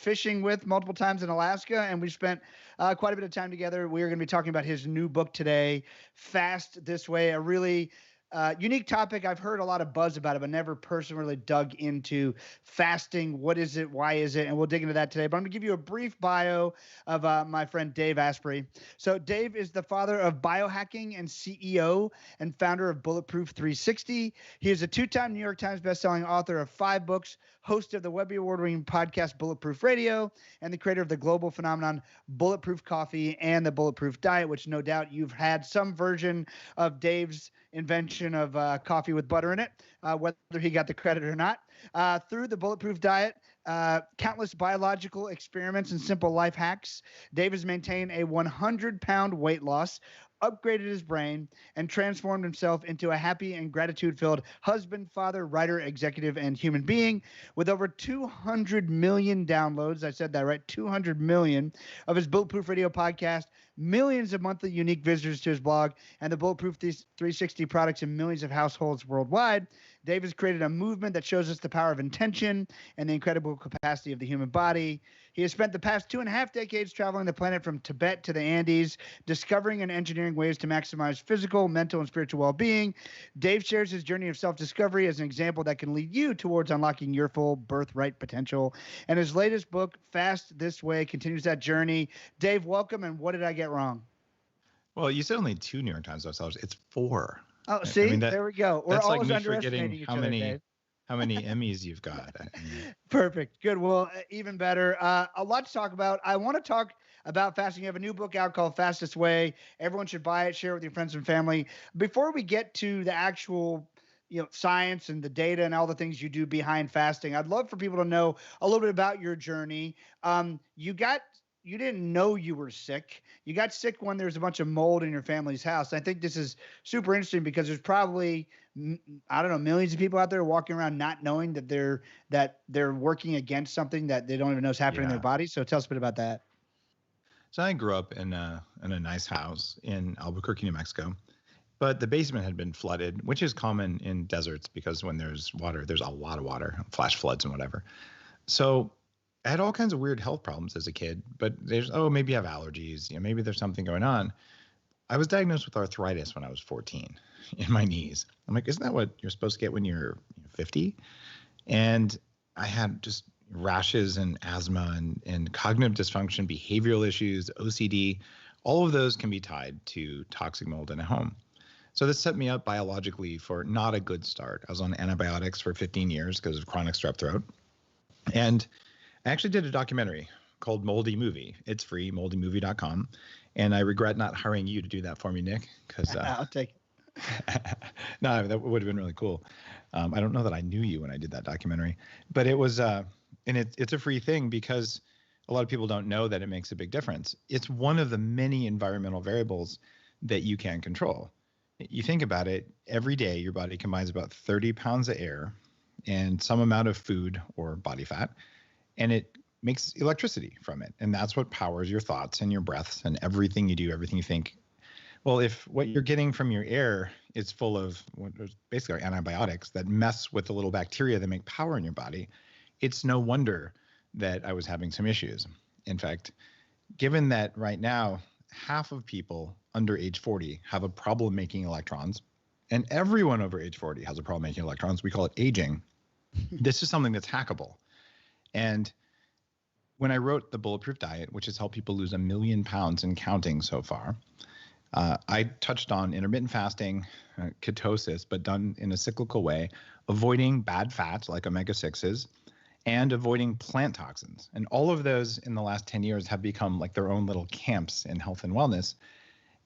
fishing with multiple times in Alaska, and we spent quite a bit of time together. We are going to be talking about his new book today, Fast This Way, a really unique topic. I've heard a lot of buzz about it, but never personally really dug into fasting. What is it? Why is it? And we'll dig into that today. But I'm going to give you a brief bio of my friend Dave Asprey. So Dave is the father of biohacking and CEO and founder of Bulletproof 360. He is a two-time New York Times bestselling author of 5 books, host of the Webby Award-winning podcast Bulletproof Radio, and the creator of the global phenomenon Bulletproof Coffee and the Bulletproof Diet, which no doubt you've had some version of Dave's invention of coffee with butter in it, whether he got the credit or not. Through the Bulletproof Diet, countless biological experiments and simple life hacks, Dave has maintained a 100-pound weight loss, upgraded his brain, and transformed himself into a happy and gratitude-filled husband, father, writer, executive, and human being. With over 200 million downloads, I said that right, 200 million, of his Bulletproof Radio podcast, millions of monthly unique visitors to his blog, and the Bulletproof 360 products in millions of households worldwide, Dave has created a movement that shows us the power of intention and the incredible capacity of the human body. He has spent the past 2.5 decades traveling the planet from Tibet to the Andes, discovering and engineering ways to maximize physical, mental, and spiritual well-being. Dave shares his journey of self-discovery as an example that can lead you towards unlocking your full birthright potential. And his latest book, Fast This Way, continues that journey. Dave, welcome, and what did I get wrong? Well, you said only 2 New York Times bestsellers. It's 4. Oh, see, I mean, there we go. We're that's always like me underestimating forgetting each other, Dave. how many Emmys you've got. Perfect. Good. Well, even better. A lot to talk about. I want to talk about fasting. You have a new book out called Fastest Way. Everyone should buy it, share it with your friends and family. Before we get to the actual science and the data and all the things you do behind fasting, I'd love for people to know a little bit about your journey. You didn't know you were sick. You got sick when there was a bunch of mold in your family's house. I think this is super interesting because there's probably, I don't know, millions of people out there walking around not knowing that they're working against something that they don't even know is happening in their body. So tell us a bit about that. So I grew up in a nice house in Albuquerque, New Mexico, but the basement had been flooded, which is common in deserts because when there's water, there's a lot of water, flash floods and whatever. So I had all kinds of weird health problems as a kid, but maybe I have allergies, maybe there's something going on. I was diagnosed with arthritis when I was 14 in my knees. I'm like, isn't that what you're supposed to get when you're 50? And I had just rashes and asthma and cognitive dysfunction, behavioral issues, OCD. All of those can be tied to toxic mold in a home. So this set me up biologically for not a good start. I was on antibiotics for 15 years because of chronic strep throat. And I actually did a documentary called Moldy Movie. It's free, moldymovie.com. And I regret not hiring you to do that for me, Nick, because I'll take it. No, that would have been really cool. I don't know that I knew you when I did that documentary, but it was, and it's a free thing because a lot of people don't know that it makes a big difference. It's one of the many environmental variables that you can control. You think about it, every day your body combines about 30 pounds of air and some amount of food or body fat, and it makes electricity from it. And that's what powers your thoughts and your breaths and everything you do, everything you think. Well, if what you're getting from your air is full of what basically are antibiotics that mess with the little bacteria that make power in your body, it's no wonder that I was having some issues. In fact, given that right now, half of people under age 40 have a problem making electrons, and everyone over age 40 has a problem making electrons, we call it aging. This is something that's hackable. And when I wrote the Bulletproof Diet, which has helped people lose 1 million pounds and counting so far, I touched on intermittent fasting, ketosis, but done in a cyclical way, avoiding bad fats like omega-6s, and avoiding plant toxins. And all of those in the last 10 years have become like their own little camps in health and wellness.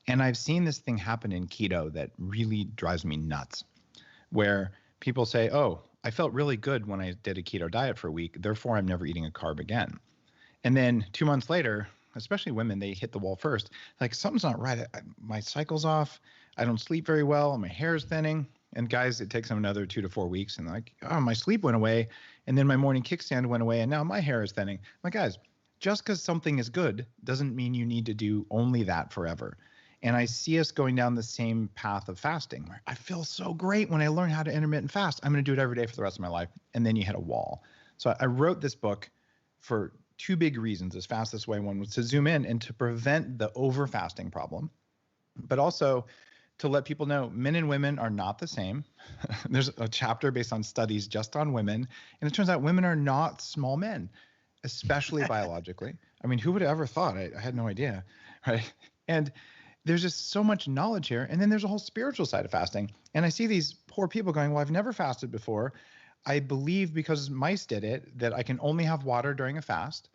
And I've seen this thing happen in keto that really drives me nuts, where people say, oh, I felt really good when I did a keto diet for a week, therefore I'm never eating a carb again. And then 2 months later, especially women, they hit the wall first. Like, something's not right. My cycle's off. I don't sleep very well. My hair is thinning. And guys, it takes them another 2 to 4 weeks. And like, oh, my sleep went away. And then my morning kickstand went away. And now my hair is thinning. I'm like, guys, just because something is good doesn't mean you need to do only that forever. And I see us going down the same path of fasting, where I feel so great when I learn how to intermittent fast. I'm going to do it every day for the rest of my life. And then you hit a wall. So I wrote this book for two big reasons as Fast This Way. One was to zoom in and to prevent the over fasting problem, but also to let people know men and women are not the same. There's a chapter based on studies just on women, and it turns out women are not small men, especially biologically. I mean, who would have ever thought? I had no idea, right? And there's just so much knowledge here. And then there's a whole spiritual side of fasting. And I see these poor people going, well, I've never fasted before. I believe because mice did it that I can only have water during a fast.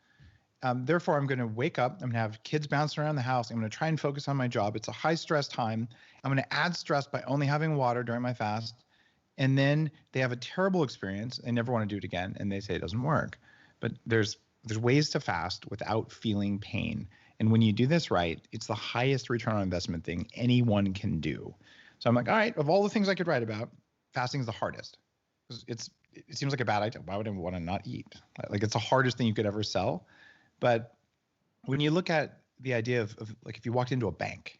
Therefore, I'm going to wake up. I'm going to have kids bouncing around the house. I'm going to try and focus on my job. It's a high stress time. I'm going to add stress by only having water during my fast. And then they have a terrible experience. They never want to do it again. And they say it doesn't work. But there's ways to fast without feeling pain. And when you do this right, it's the highest return on investment thing anyone can do. So I'm like, all right, of all the things I could write about, fasting is the hardest. It seems like a bad idea. Why would I want to not eat? Like, it's the hardest thing you could ever sell. But when you look at the idea of like, if you walked into a bank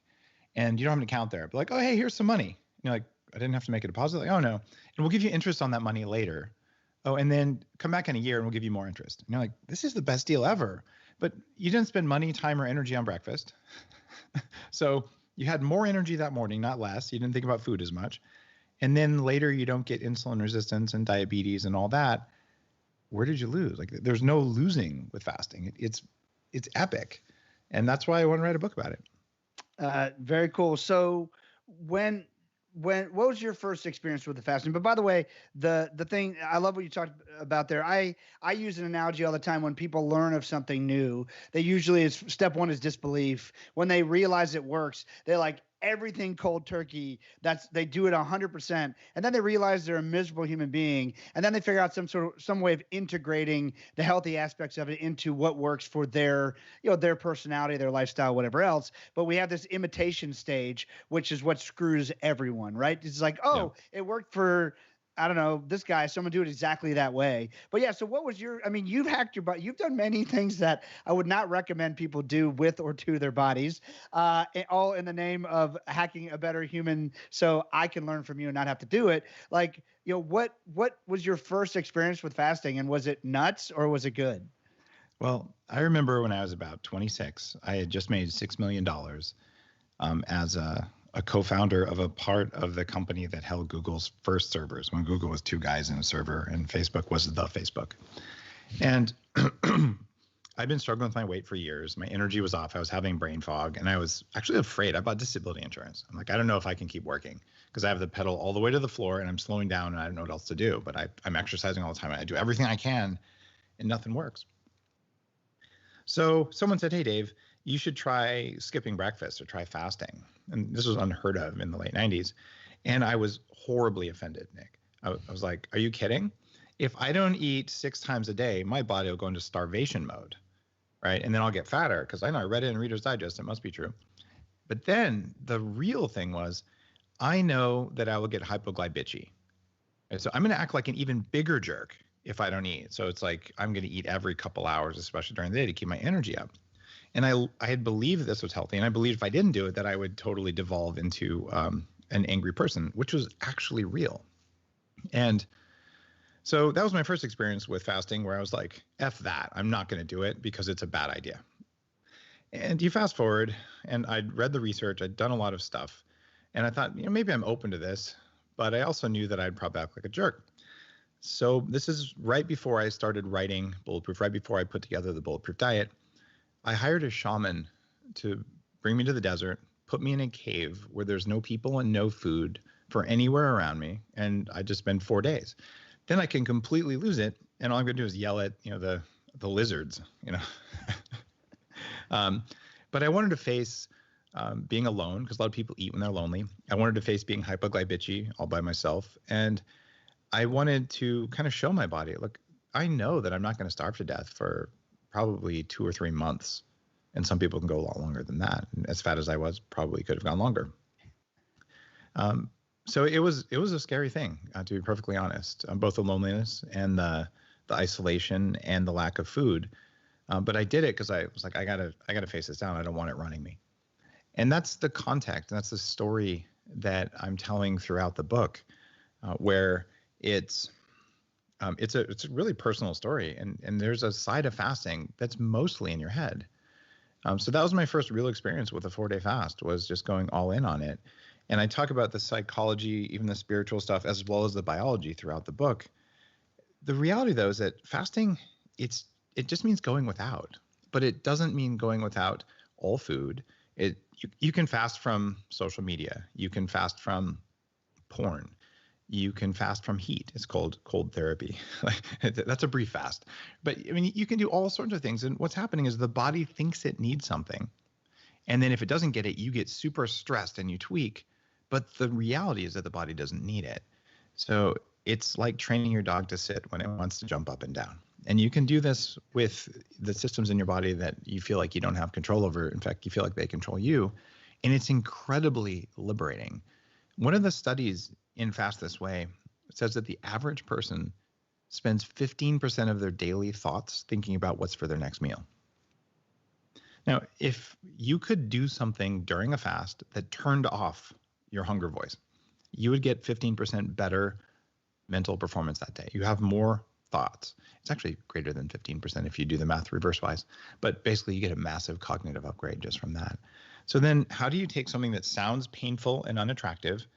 and you don't have an account there, but like, oh, hey, here's some money. You're like, I didn't have to make a deposit. Like, oh no. And we'll give you interest on that money later. Oh, and then come back in a year and we'll give you more interest. And you're like, this is the best deal ever. But you didn't spend money, time, or energy on breakfast. So you had more energy that morning, not less. You didn't think about food as much. And then later you don't get insulin resistance and diabetes and all that. Where did you lose? Like, there's no losing with fasting. It's epic. And that's why I want to write a book about it. Very cool. So what was your first experience with the fasting? But by the way, the thing, I love what you talked about there. I use an analogy all the time. When people learn of something new, they usually step one is disbelief. When they realize it works, they're like, everything cold turkey. They do it 100%, and then they realize they're a miserable human being, and then they figure out some way of integrating the healthy aspects of it into what works for their personality, their lifestyle, whatever else. But we have this imitation stage, which is what screws everyone, right? It's like, oh, yeah, it worked for, I don't know, this guy, someone do it exactly that way. But yeah, so what was you've hacked your body. You've done many things that I would not recommend people do with or to their bodies, all in the name of hacking a better human so I can learn from you and not have to do it. Like, what was your first experience with fasting, and was it nuts or was it good? Well, I remember when I was about 26, I had just made $6 million as a co-founder of a part of the company that held Google's first servers, when Google was two guys in a server and Facebook was the Facebook. And I'd been struggling with my weight for years. My energy was off. I was having brain fog, and I was actually afraid. I bought disability insurance. I'm like, I don't know if I can keep working because I have the pedal all the way to the floor and I'm slowing down and I don't know what else to do. But I'm exercising all the time. I do everything I can and nothing works. So someone said, hey, Dave, you should try skipping breakfast or try fasting. And this was unheard of in the late 90s. And I was horribly offended, Nick. I was like, are you kidding? If I don't eat 6 times a day, my body will go into starvation mode, right? And then I'll get fatter because I know I read it in Reader's Digest. It must be true. But then the real thing was, I know that I will get hypoglycemia. And so I'm going to act like an even bigger jerk if I don't eat. So it's like I'm going to eat every couple hours, especially during the day, to keep my energy up. And I had believed this was healthy, and I believed if I didn't do it, that I would totally devolve into an angry person, which was actually real. And so that was my first experience with fasting, where I was like, F that. I'm not going to do it because it's a bad idea. And you fast forward, and I'd read the research. I'd done a lot of stuff. And I thought, maybe I'm open to this. But I also knew that I'd probably act like a jerk. So this is right before I started writing Bulletproof, right before I put together the Bulletproof Diet. I hired a shaman to bring me to the desert, put me in a cave where there's no people and no food for anywhere around me. And I just spend 4 days. Then I can completely lose it. And all I'm going to do is yell at, the lizards, But I wanted to face being alone, because a lot of people eat when they're lonely. I wanted to face being hypoglycemic all by myself. And I wanted to kind of show my body, look, I know that I'm not going to starve to death for probably 2 or 3 months. And some people can go a lot longer than that. And as fat as I was, probably could have gone longer. So it was a scary thing, to be perfectly honest, both the loneliness and the isolation and the lack of food. But I did it because I was like, I gotta face this down. I don't want it running me. And that's the context. And that's the story that I'm telling throughout the book, where it's it's a really personal story, and there's a side of fasting that's mostly in your head. So that was my first real experience with a 4-day fast, was just going all in on it. And I talk about the psychology, even the spiritual stuff, as well as the biology throughout the book. The reality, though, is that fasting, it just means going without, but it doesn't mean going without all food. You can fast from social media. You can fast from porn. You can fast from heat. It's called cold therapy. That's a brief fast. But I mean, you can do all sorts of things. And what's happening is the body thinks it needs something. And then if it doesn't get it, you get super stressed and you tweak. But the reality is that the body doesn't need it. So it's like training your dog to sit when it wants to jump up and down. And you can do this with the systems in your body that you feel like you don't have control over. In fact, you feel like they control you. And it's incredibly liberating. One of the studies in Fast This Way says that the average person spends 15% of their daily thoughts thinking about what's for their next meal. Now, if you could do something during a fast that turned off your hunger voice, you would get 15% better mental performance that day. You have more thoughts. It's actually greater than 15% if you do the math reverse-wise. But basically, you get a massive cognitive upgrade just from that. So then how do you take something that sounds painful and unattractive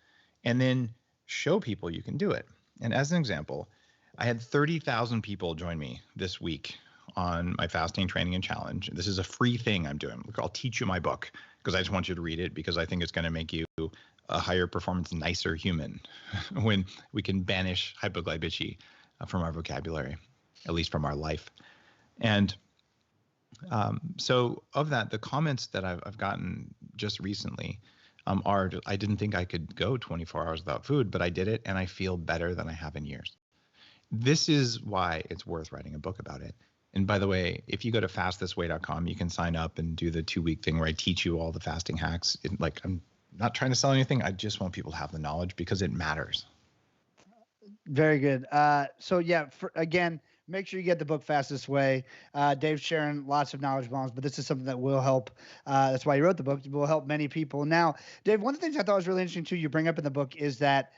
and then show people you can do it? And as an example, I had 30,000 people join me this week on my fasting training and challenge. This is a free thing I'm doing. Look, I'll teach you my book because I just want you to read it, because I think it's going to make you a higher performance, nicer human when we can banish hypoglycemia from our vocabulary, at least from our life. And so of that, the comments that I've gotten just recently are, I didn't think I could go 24 hours without food, but I did it and I feel better than I have in years. This is why it's worth writing a book about it. And by the way, if you go to fastthisway.com, you can sign up and do the 2-week thing where I teach you all the fasting hacks. I'm not trying to sell anything. I just want people to have the knowledge because it matters. Very good. So yeah, again, make sure you get the book Fast This Way. Dave's sharing lots of knowledge bombs, but this is something that will help. That's why he wrote the book. It will help many people. Now, Dave, one of the things I thought was really interesting too, you bring up in the book, is that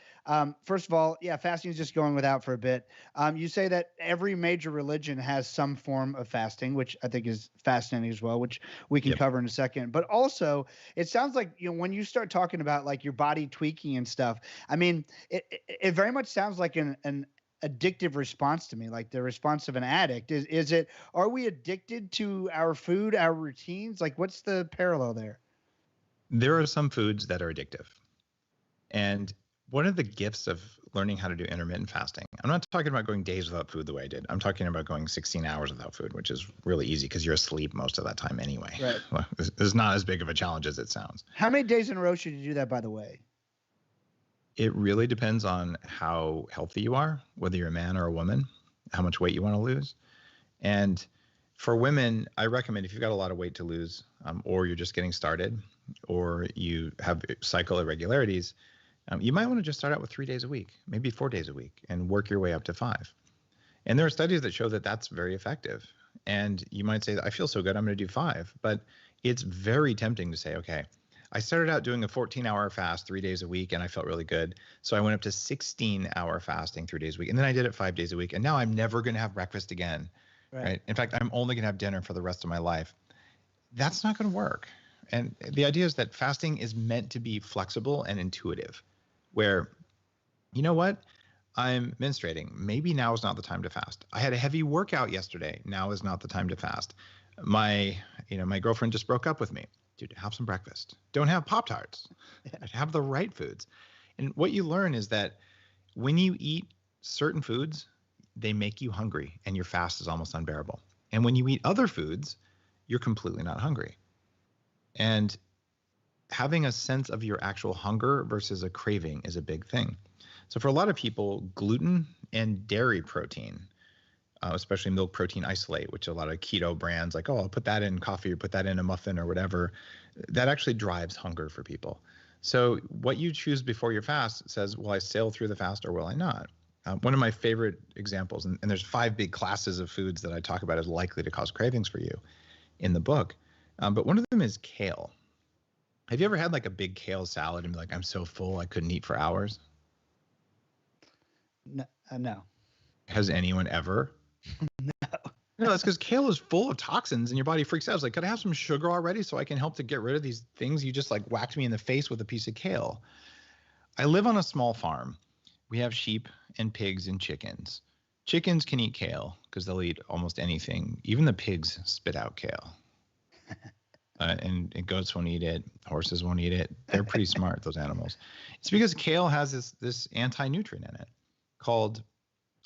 first of all, yeah, fasting is just going without for a bit. You say that every major religion has some form of fasting, which I think is fascinating as well, which we can cover in a second. But also, it sounds like, when you start talking about like your body tweaking and stuff, I mean, it very much sounds like an addictive response to me, like the response of an addict. Is it, are we addicted to our food, our routines? Like, what's the parallel there? There are some foods that are addictive. And one of the gifts of learning how to do intermittent fasting, I'm not talking about going days without food the way I did. I'm talking about going 16 hours without food, which is really easy because you're asleep most of that time anyway. Right. Well, it's not as big of a challenge as it sounds. How many days in a row should you do that, by the way? It really depends on how healthy you are, whether you're a man or a woman, how much weight you want to lose. And for women, I recommend, if you've got a lot of weight to lose, or you're just getting started, or you have cycle irregularities, you might want to just start out with 3 days a week, maybe 4 days a week, and work your way up to 5. And there are studies that show that that's very effective. And you might say, I feel so good, I'm going to do 5. But it's very tempting to say, okay, I started out doing a 14-hour fast 3 days a week, and I felt really good. So I went up to 16-hour fasting 3 days a week. And then I did it 5 days a week. And now I'm never going to have breakfast again. Right? In fact, I'm only going to have dinner for the rest of my life. That's not going to work. And the idea is that fasting is meant to be flexible and intuitive, where, you know what? I'm menstruating. Maybe now is not the time to fast. I had a heavy workout yesterday. Now is not the time to fast. My girlfriend just broke up with me. Dude, have some breakfast. Don't have Pop-Tarts. Have the right foods. And what you learn is that when you eat certain foods, they make you hungry and your fast is almost unbearable. And when you eat other foods, you're completely not hungry. And having a sense of your actual hunger versus a craving is a big thing. So for a lot of people, gluten and dairy protein, especially milk protein isolate, which a lot of keto brands like, oh, I'll put that in coffee or put that in a muffin or whatever, that actually drives hunger for people. So what you choose before your fast says, will I sail through the fast or will I not? One of my favorite examples, and there's 5 big classes of foods that I talk about as likely to cause cravings for you in the book. But one of them is kale. Have you ever had like a big kale salad and be like, I'm so full I couldn't eat for hours? No. Has anyone ever? No, that's because kale is full of toxins and your body freaks out. It's like, could I have some sugar already so I can help to get rid of these things? You just like whacked me in the face with a piece of kale. I live on a small farm. We have sheep and pigs and chickens. Chickens can eat kale because they'll eat almost anything. Even the pigs spit out kale. And goats won't eat it. Horses won't eat it. They're pretty smart, those animals. It's because kale has this anti-nutrient in it called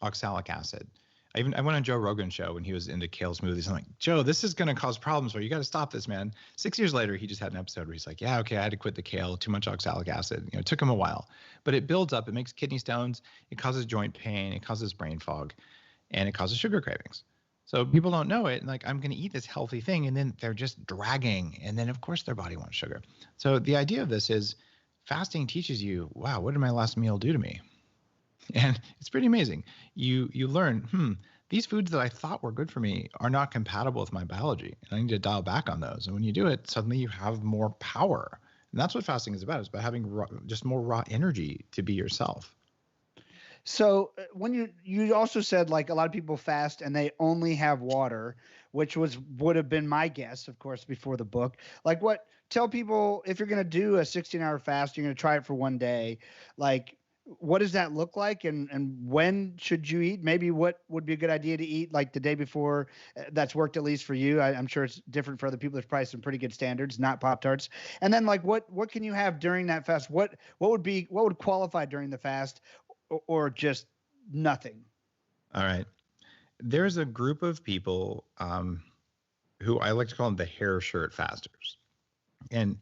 oxalic acid. I went on Joe Rogan's show when he was into kale smoothies. I'm like, Joe, this is going to cause problems for you. You got to stop this, man. 6 years later, he just had an episode where he's like, yeah, okay, I had to quit the kale. Too much oxalic acid. It took him a while, but it builds up. It makes kidney stones. It causes joint pain. It causes brain fog, and it causes sugar cravings. So people don't know it. Like, I'm going to eat this healthy thing, and then they're just dragging, and then of course their body wants sugar. So the idea of this is fasting teaches you, wow, what did my last meal do to me? And it's pretty amazing. You learn, these foods that I thought were good for me are not compatible with my biology, and I need to dial back on those. And when you do it, suddenly you have more power. And that's what fasting is about. It's about having just more raw energy to be yourself. So when you also said like a lot of people fast and they only have water, which would have been my guess, of course, before the book. Like, tell people, if you're going to do a 16-hour fast, you're going to try it for one day, like, what does that look like, and when should you eat? Maybe what would be a good idea to eat like the day before? That's worked at least for you. I'm sure it's different for other people. There's probably some pretty good standards, not Pop-Tarts. And then like what can you have during that fast? What would qualify during the fast, or just nothing? All right. There's a group of people who I like to call them the hair shirt fasters. And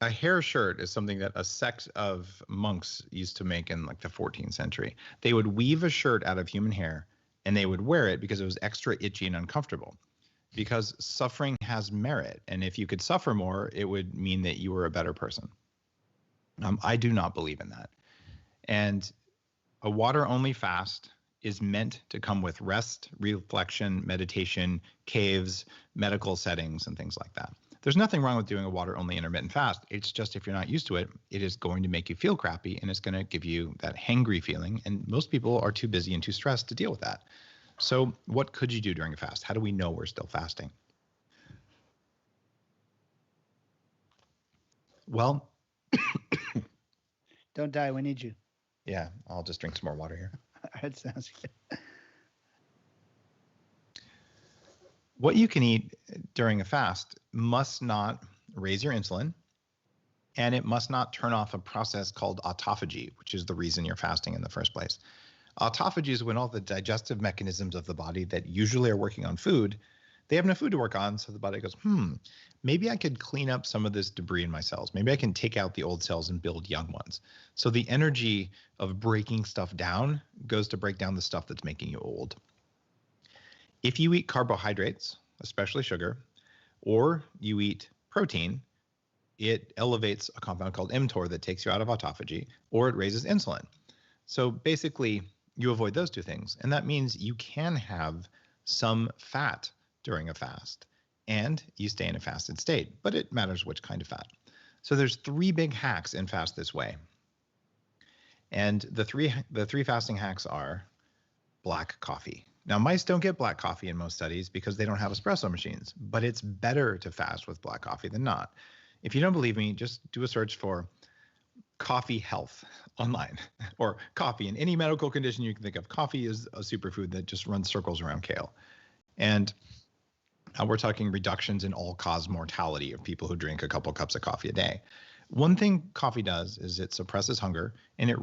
a hair shirt is something that a sect of monks used to make in like the 14th century. They would weave a shirt out of human hair and they would wear it because it was extra itchy and uncomfortable. Because suffering has merit. And if you could suffer more, it would mean that you were a better person. I do not believe in that. And a water-only fast is meant to come with rest, reflection, meditation, caves, medical settings, and things like that. There's nothing wrong with doing a water-only intermittent fast. It's just if you're not used to it, it is going to make you feel crappy, and it's going to give you that hangry feeling. And most people are too busy and too stressed to deal with that. So what could you do during a fast? How do we know we're still fasting? Well, Don't die. We need you. Yeah, I'll just drink some more water here. That sounds good. What you can eat during a fast must not raise your insulin, and it must not turn off a process called autophagy, which is the reason you're fasting in the first place. Autophagy is when all the digestive mechanisms of the body that usually are working on food, they have no food to work on, so the body goes, maybe I could clean up some of this debris in my cells. Maybe I can take out the old cells and build young ones. So the energy of breaking stuff down goes to break down the stuff that's making you old. If you eat carbohydrates, especially sugar, or you eat protein, it elevates a compound called mTOR that takes you out of autophagy, or it raises insulin. So basically, you avoid those two things. And that means you can have some fat during a fast, and you stay in a fasted state, but it matters which kind of fat. So there's 3 big hacks in Fast This Way. And the three fasting hacks are black coffee. Now, mice don't get black coffee in most studies because they don't have espresso machines, but it's better to fast with black coffee than not. If you don't believe me, just do a search for coffee health online, or coffee in any medical condition you can think of. Coffee is a superfood that just runs circles around kale. And we're talking reductions in all-cause mortality of people who drink a couple cups of coffee a day. One thing coffee does is it suppresses hunger, and it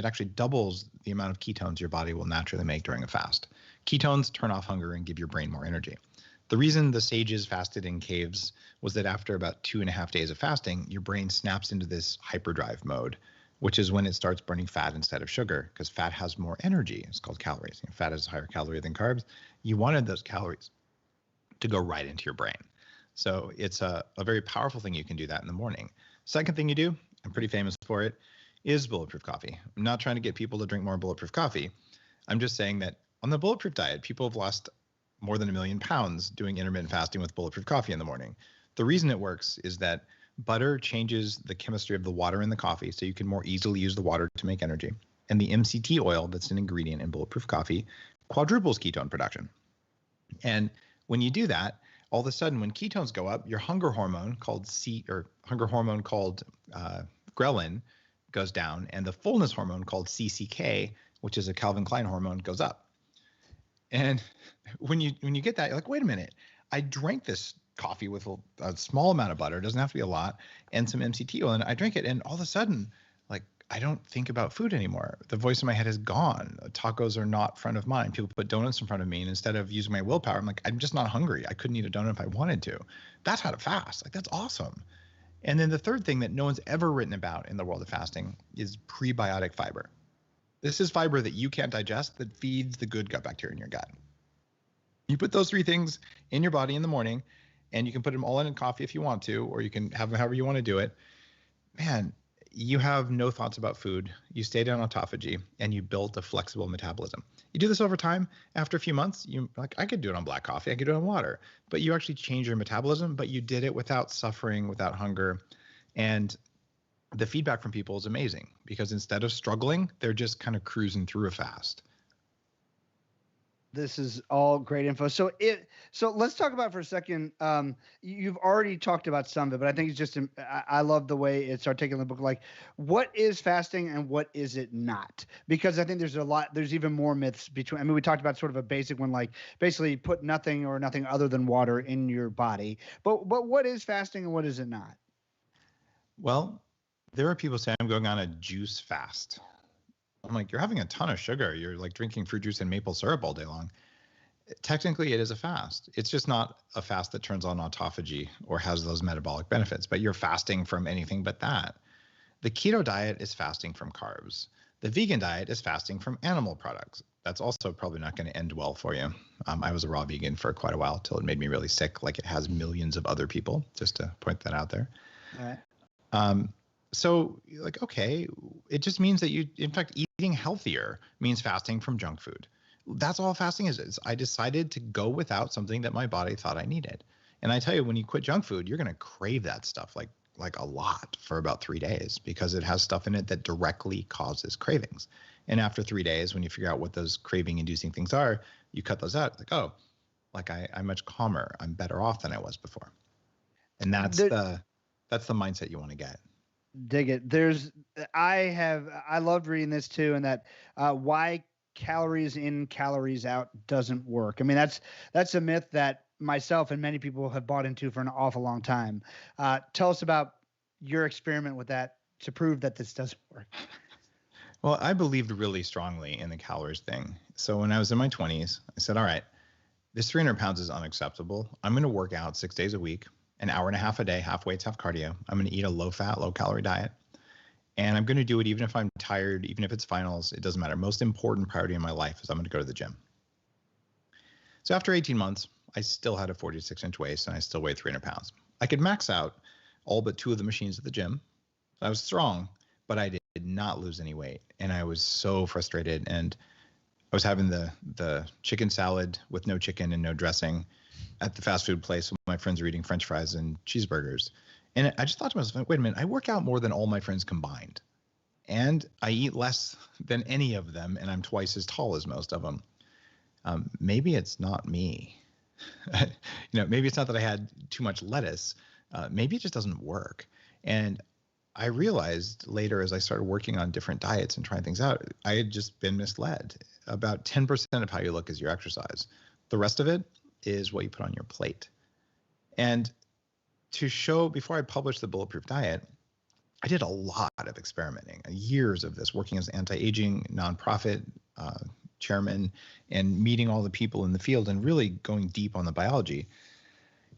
actually doubles the amount of ketones your body will naturally make during a fast. Ketones turn off hunger and give your brain more energy. The reason the sages fasted in caves was that after about 2.5 days of fasting, your brain snaps into this hyperdrive mode, which is when it starts burning fat instead of sugar, because fat has more energy. It's called calories. Fat is a higher calorie than carbs. You wanted those calories to go right into your brain. So it's a very powerful thing. You can do that in the morning. Second thing you do, I'm pretty famous for it, is bulletproof coffee. I'm not trying to get people to drink more bulletproof coffee. I'm just saying that on the bulletproof diet, people have lost more than 1 million pounds doing intermittent fasting with bulletproof coffee in the morning. The reason it works is that butter changes the chemistry of the water in the coffee, so you can more easily use the water to make energy. And the MCT oil that's an ingredient in bulletproof coffee quadruples ketone production. And when you do that, all of a sudden, when ketones go up, your hunger hormone called ghrelin goes down, and the fullness hormone called CCK, which is a Calvin Klein hormone, goes up. And when you get that, you're like, wait a minute, I drank this coffee with a small amount of butter, it doesn't have to be a lot, and some MCT oil, and I drink it, and all of a sudden, like, I don't think about food anymore. The voice in my head is gone. Tacos are not front of mind. People put donuts in front of me, and instead of using my willpower, I'm like, I'm just not hungry. I couldn't eat a donut if I wanted to. That's how to fast. Like, that's awesome. And then the third thing that no one's ever written about in the world of fasting is prebiotic fiber. This is fiber that you can't digest that feeds the good gut bacteria in your gut. You put those three things in your body in the morning, and you can put them all in coffee if you want to, or you can have them however you want to do it. Man, you have no thoughts about food. You stay down autophagy, and you build a flexible metabolism. You do this over time. After a few months, I could do it on black coffee. I could do it on water. But you actually change your metabolism, but you did it without suffering, without hunger. And the feedback from people is amazing because instead of struggling, they're just kind of cruising through a fast. This is all great info. So let's talk about for a second. You've already talked about some of it, but I think it's just, I love the way it's articulated in the book. Like, what is fasting and what is it not? Because I think there's even more myths between, I mean, we talked about sort of a basic one, like basically put nothing or nothing other than water in your body. But what is fasting and what is it not? Well, there are people saying I'm going on a juice fast. I'm like, you're having a ton of sugar. You're like drinking fruit juice and maple syrup all day long. Technically, it is a fast. It's just not a fast that turns on autophagy or has those metabolic benefits, but you're fasting from anything but that. The keto diet is fasting from carbs. The vegan diet is fasting from animal products. That's also probably not going to end well for you. I was a raw vegan for quite a while till it made me really sick, like it has millions of other people, just to point that out there. All right. So like, okay, it just means that in fact, eating healthier means fasting from junk food. That's all fasting is. I decided to go without something that my body thought I needed. And I tell you, when you quit junk food, you're going to crave that stuff like a lot for about 3 days because it has stuff in it that directly causes cravings. And after 3 days, when you figure out what those craving inducing things are, you cut those out. Like, oh, like I'm much calmer. I'm better off than I was before. And that's the mindset you want to get. Dig it. I loved reading this too, and that why calories in, calories out doesn't work. I mean, that's a myth that myself and many people have bought into for an awful long time. Tell us about your experiment with that to prove that this doesn't work. Well, I believed really strongly in the calories thing. So when I was in my 20s, I said, all right, this 300 pounds is unacceptable. I'm going to work out 6 days a week, an hour and a half a day, half weights, half cardio. I'm going to eat a low fat, low calorie diet. And I'm going to do it even if I'm tired, even if it's finals, it doesn't matter. Most important priority in my life is I'm going to go to the gym. So after 18 months, I still had a 46-inch waist and I still weighed 300 pounds. I could max out all but 2 of the machines at the gym. I was strong, but I did not lose any weight. And I was so frustrated. And I was having the chicken salad with no chicken and no dressing at the fast food place. My friends were eating French fries and cheeseburgers. And I just thought to myself, wait a minute, I work out more than all my friends combined. And I eat less than any of them. And I'm twice as tall as most of them. Maybe it's not me. Maybe it's not that I had too much lettuce. Maybe it just doesn't work. And I realized later as I started working on different diets and trying things out, I had just been misled. About 10% of how you look is your exercise. The rest of it is what you put on your plate. And to show, before I published the Bulletproof Diet, I did a lot of experimenting, years of this, working as an anti-aging nonprofit chairman and meeting all the people in the field and really going deep on the biology.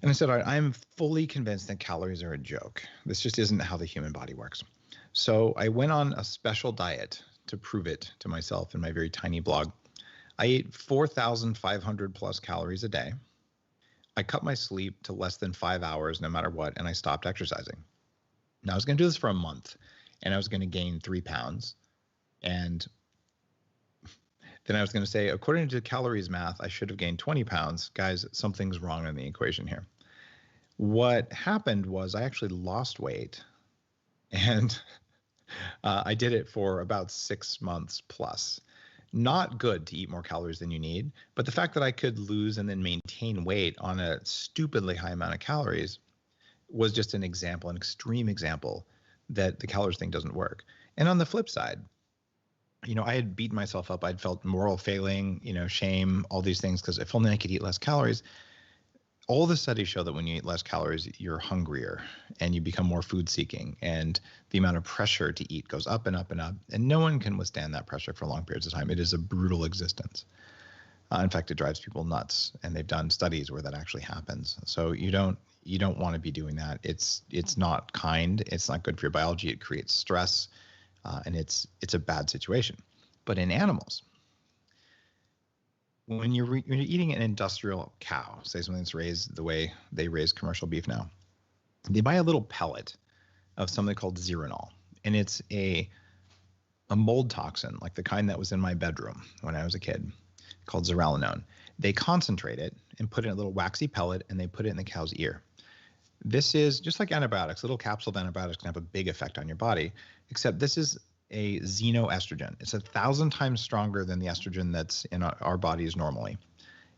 And I said, all right, I'm fully convinced that calories are a joke. This just isn't how the human body works. So I went on a special diet to prove it to myself in my very tiny blog. I ate 4,500 plus calories a day. I cut my sleep to less than 5 hours no matter what, and I stopped exercising. Now I was going to do this for a month, and I was going to gain 3 pounds. And then I was going to say, according to calories math, I should have gained 20 pounds. Guys, something's wrong in the equation here. What happened was I actually lost weight. And I did it for about 6 months plus. Not good to eat more calories than you need, but the fact that I could lose and then maintain weight on a stupidly high amount of calories was just an example, an extreme example that the calories thing doesn't work. And on the flip side, I had beaten myself up. I'd felt moral failing, shame, all these things, because if only I could eat less calories. All the studies show that when you eat less calories, you're hungrier and you become more food seeking, and the amount of pressure to eat goes up and up and up. And no one can withstand that pressure for long periods of time. It is a brutal existence. In fact, it drives people nuts, and they've done studies where that actually happens. So you don't want to be doing that. It's not kind. It's not good for your biology. It creates stress, and it's a bad situation. But in animals, when you're eating an industrial cow, say something that's raised the way they raise commercial beef now, they buy a little pellet of something called zeranol, and it's a mold toxin, like the kind that was in my bedroom when I was a kid, called zearalenone. They concentrate it and put it in a little waxy pellet, and they put it in the cow's ear. This is just like antibiotics. Little capsule of antibiotics can have a big effect on your body, except this is a xenoestrogen. It's 1,000 times stronger than the estrogen that's in our bodies normally.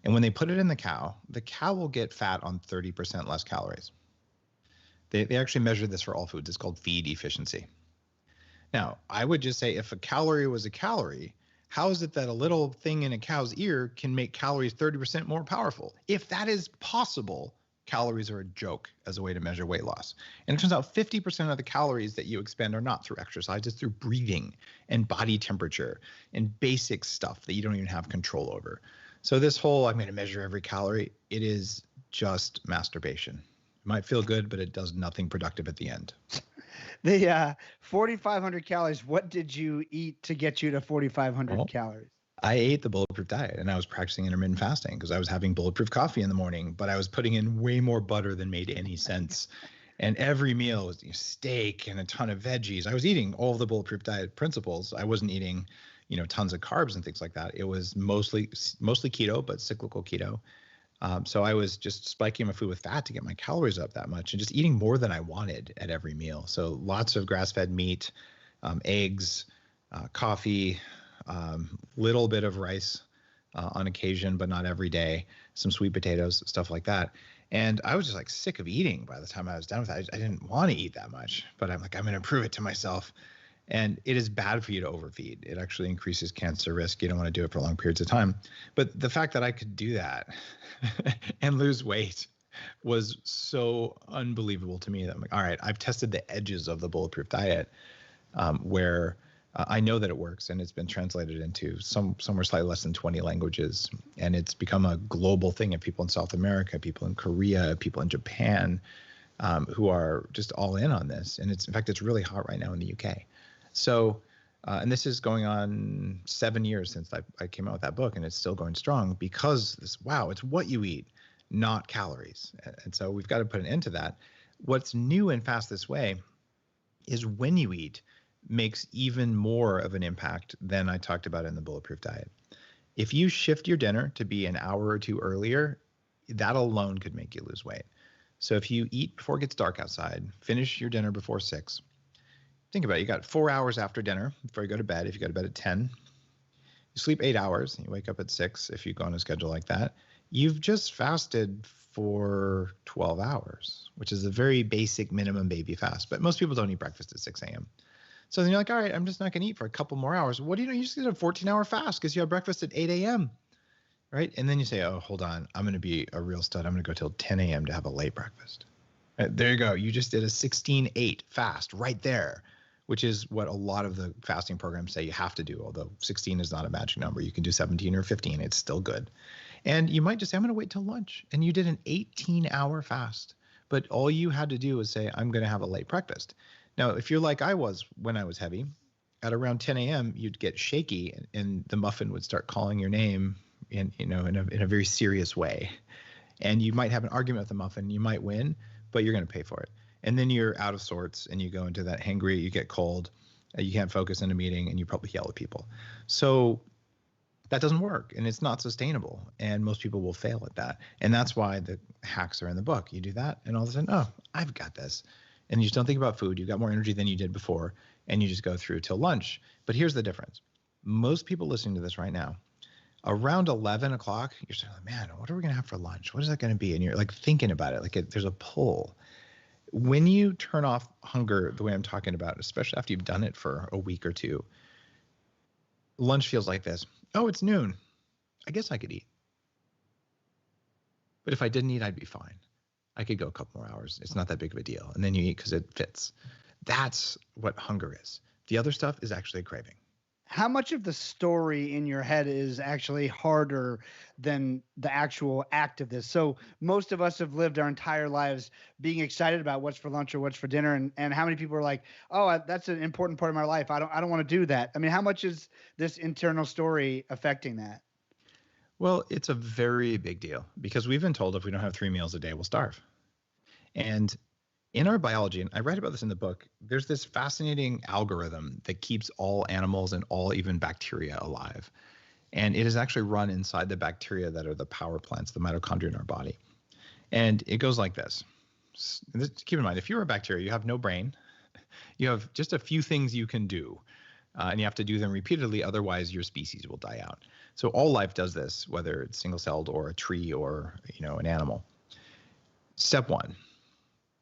And when they put it in the cow will get fat on 30% less calories. They actually measure this for all foods. It's called feed efficiency. Now, I would just say, if a calorie was a calorie, how is it that a little thing in a cow's ear can make calories 30% more powerful? If that is possible, calories are a joke as a way to measure weight loss. And it turns out 50% of the calories that you expend are not through exercise, it's through breathing and body temperature and basic stuff that you don't even have control over. So this whole, I'm going to measure every calorie, it is just masturbation. It might feel good, but it does nothing productive at the end. The 4,500 calories, what did you eat to get you to 4,500 calories? I ate the bulletproof diet, and I was practicing intermittent fasting because I was having bulletproof coffee in the morning, but I was putting in way more butter than made any sense. And every meal was steak and a ton of veggies. I was eating all of the bulletproof diet principles. I wasn't eating, tons of carbs and things like that. It was mostly keto, but cyclical keto. So I was just spiking my food with fat to get my calories up that much, and just eating more than I wanted at every meal. So lots of grass-fed meat, eggs, coffee, little bit of rice on occasion, but not every day, some sweet potatoes, stuff like that. And I was just like sick of eating by the time I was done with that. I didn't want to eat that much, but I'm like, I'm going to prove it to myself. And it is bad for you to overfeed. It actually increases cancer risk. You don't want to do it for long periods of time. But the fact that I could do that and lose weight was so unbelievable to me that I'm like, all right, I've tested the edges of the bulletproof diet, where I know that it works, and it's been translated into somewhere slightly less than 20 languages. And it's become a global thing of people in South America, people in Korea, people in Japan, who are just all in on this. And in fact, it's really hot right now in the UK. So, and this is going on 7 years since I came out with that book, and it's still going strong because it's what you eat, not calories. And so we've got to put an end to that. What's new and fast this way is when you eat makes even more of an impact than I talked about in the bulletproof diet. If you shift your dinner to be an hour or two earlier, that alone could make you lose weight. So if you eat before it gets dark outside, finish your dinner before 6. Think about it. You got 4 hours after dinner before you go to bed. If you go to bed at 10, you sleep 8 hours, and you wake up at 6 if you go on a schedule like that. You've just fasted for 12 hours, which is a very basic minimum baby fast. But most people don't eat breakfast at 6 a.m. So then you're like, all right, I'm just not going to eat for a couple more hours. What do you know? You just did a 14-hour fast because you had breakfast at 8 a.m., right? And then you say, oh, hold on. I'm going to be a real stud. I'm going to go till 10 a.m. to have a late breakfast. There you go. You just did a 16-8 fast right there, which is what a lot of the fasting programs say you have to do, although 16 is not a magic number. You can do 17 or 15. It's still good. And you might just say, I'm going to wait till lunch. And you did an 18-hour fast. But all you had to do was say, I'm going to have a late breakfast. Now, if you're like I was when I was heavy, at around 10 a.m., you'd get shaky, and the muffin would start calling your name in a very serious way. And you might have an argument with the muffin. You might win, but you're going to pay for it. And then you're out of sorts, and you go into that hangry, you get cold, you can't focus in a meeting, and you probably yell at people. So that doesn't work, and it's not sustainable, and most people will fail at that. And that's why the hacks are in the book. You do that, and all of a sudden, oh, I've got this. and you just don't think about food. You've got more energy than you did before, and you just go through till lunch. But here's the difference. Most people listening to this right now, around 11 o'clock, you're saying, man, what are we going to have for lunch? What is that going to be? And you're like thinking about it, like there's a pull. When you turn off hunger the way I'm talking about, especially after you've done it for a week or two, lunch feels like this. Oh, it's noon. I guess I could eat. But if I didn't eat, I'd be fine. I could go a couple more hours. It's not that big of a deal. And then you eat because it fits. That's what hunger is. The other stuff is actually a craving. How much of the story in your head is actually harder than the actual act of this? So most of us have lived our entire lives being excited about what's for lunch or what's for dinner. And how many people are like, oh, that's an important part of my life. I don't want to do that. I mean, how much is this internal story affecting that? Well, it's a very big deal because we've been told if we don't have 3 meals a day, we'll starve. And in our biology, and I write about this in the book, there's this fascinating algorithm that keeps all animals and all even bacteria alive. And it is actually run inside the bacteria that are the power plants, the mitochondria in our body. And it goes like this. Keep in mind, if you're a bacteria, you have no brain. You have just a few things you can do. And you have to do them repeatedly, otherwise your species will die out. So all life does this, whether it's single-celled or a tree or an animal. Step 1.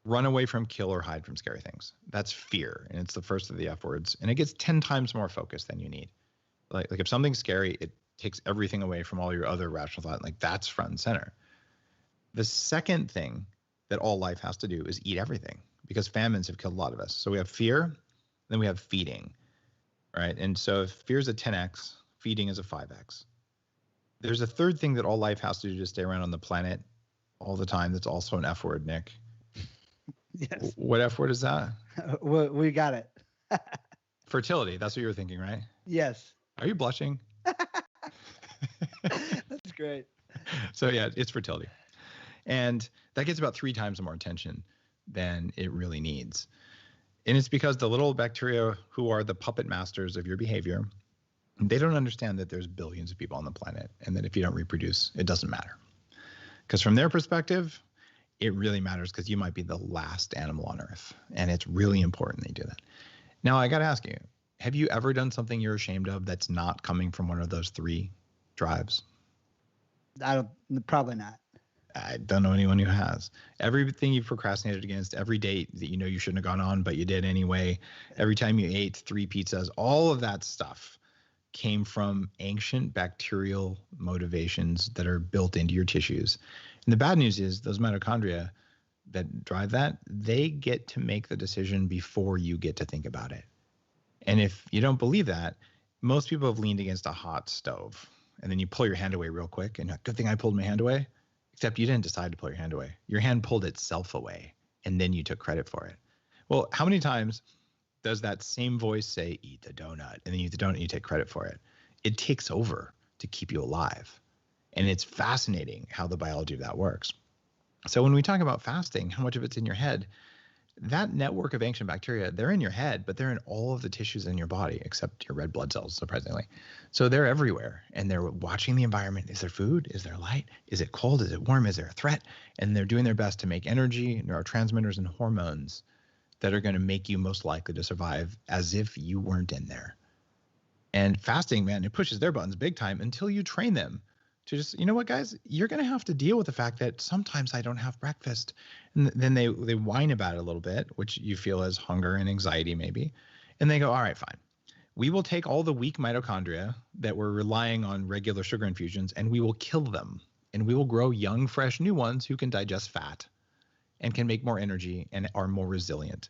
Run away from, kill, or hide from scary things. That's fear, and it's the first of the F words, and it gets 10 times more focus than you need. Like if something's scary, it takes everything away from all your other rational thought. Like that's front and center. The second thing that all life has to do is eat everything, because famines have killed a lot of us. So we have fear, then we have feeding, right? And so if fear is a 10x, feeding is a 5x. There's a third thing that all life has to do to stay around on the planet all the time. That's also an F word, Nick. Yes. What F word is that? We got it. Fertility. That's what you were thinking, right? Yes. Are you blushing? That's great. So yeah, it's fertility. And that gets about 3 times more attention than it really needs. And it's because the little bacteria who are the puppet masters of your behavior, they don't understand that there's billions of people on the planet and that if you don't reproduce, it doesn't matter. Because from their perspective, it really matters because you might be the last animal on Earth. And it's really important that you do that. Now, I got to ask you, have you ever done something you're ashamed of that's not coming from one of those 3 drives? Probably not. I don't know anyone who has. Everything you've procrastinated against, every date that you know you shouldn't have gone on, but you did anyway, every time you ate 3 pizzas, all of that stuff came from ancient bacterial motivations that are built into your tissues. And the bad news is those mitochondria that drive that, they get to make the decision before you get to think about it. And if you don't believe that, most people have leaned against a hot stove and then you pull your hand away real quick and good thing I pulled my hand away, except you didn't decide to pull your hand away. Your hand pulled itself away and then you took credit for it. Well, how many times does that same voice say, eat the donut, and then you eat the donut and you take credit for it? It takes over to keep you alive. And it's fascinating how the biology of that works. So when we talk about fasting, how much of it's in your head, that network of ancient bacteria, they're in your head, but they're in all of the tissues in your body, except your red blood cells, surprisingly. So they're everywhere, and they're watching the environment. Is there food? Is there light? Is it cold? Is it warm? Is there a threat? And they're doing their best to make energy, neurotransmitters, and hormones that are going to make you most likely to survive as if you weren't in there. And fasting, man, it pushes their buttons big time until you train them to just, you know what, guys, you're going to have to deal with the fact that sometimes I don't have breakfast. And then they whine about it a little bit, which you feel as hunger and anxiety maybe. And they go, all right, fine. We will take all the weak mitochondria that were relying on regular sugar infusions and we will kill them. And we will grow young, fresh, new ones who can digest fat and can make more energy and are more resilient.